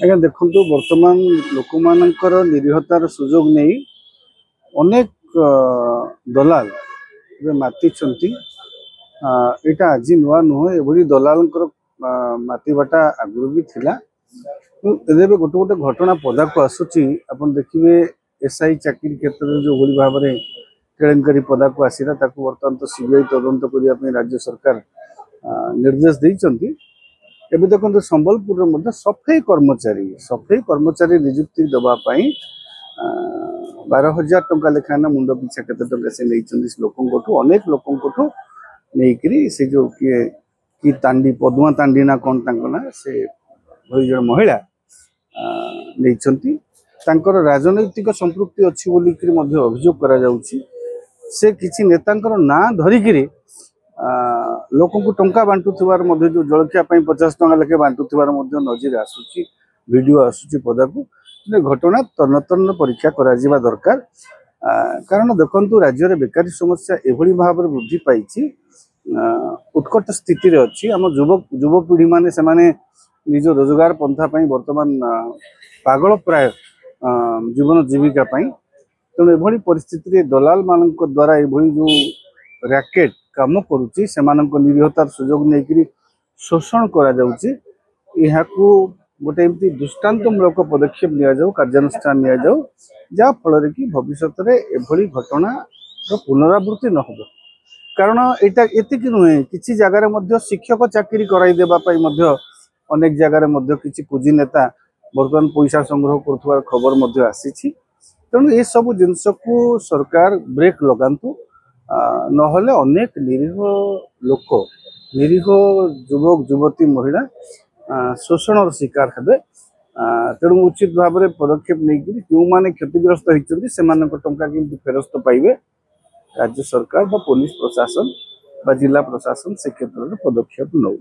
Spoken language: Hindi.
आज्ञा देखु बर्तमान लोक मानकर निरीहतार सुजोग नहीं अनेक दलाल माति यहाँ आज नुआ नुह ये दलाल माति बाटा आगु भी थिला गोटे गोटे घटना पदा को आसूची आप देखिए एसआई चाकरी क्षेत्र में जो भाव में केलेंकारी पदा को आसला बर्तमान तो सीबीआई तदंत करने राज्य सरकार निर्देश देइचंती। एबे देखो संबलपुर सफाई कर्मचारी निजुक्ति दवापाई 12,000 टंका लेखाना मुंड पिछा केते टंका से लोकों अनेक लोकों नहीं से जो किए कि तांडी पद्मा तांडी ना कौन ना से वही जन महिला नहीं राजनैतिक संपृक्ति अच्छी अभियोग करा जाउची से किसी नेतांकर ना धरिकी लोक को टंका बांटुवार जो जलखिया 50 टंका लेखे बांटुवार नजर आसूची वीडियो आसूची पदा को घटना तन्न तन्न परीक्षा करा जिबा दरकार। कारण देखंतु राज्य में बेकारी समस्या एभली भाव में वृद्धि पाई उत्कट स्थिति अच्छी आम युवपीढ़ी माने से माने निज रोजगार पंथा बर्तमान पागल प्राय जीवन जीविका तेणु एभली परिस्थिति दलाल मान द्वारा एभली जो रैकेट काम करुच्ची से निरीहतार सुजोग नहीं शोषण करा गोटे एमती दृष्टांतमूलक पदक्षेप नि कार्यानुष्ठान नि जहाँ फल कि भविष्य में एभली घटना पुनरावृत्ति न हो। कारण यहाँ एतिक नुहे किसी जगार शिक्षक चाकरी कराइदेवाई अनेक जगार किसी पुंजी नेता बर्तमान पैसा संग्रह कर खबर आसी तेणु ये सब जिनस को सरकार ब्रेक लगातु नहले अनेक निरीह लोक निरीह युवक युवती महिला शोषण शिकार हेबे। तेणु उचित भाव में पदक्षेप नहीं जो मैंने क्षतिग्रस्त होती से टंका केमती फेरस्त पाइबे राज्य सरकार बा पुलिस प्रशासन बा जिला प्रशासन से क्षेत्र में पदक्षेप नौ।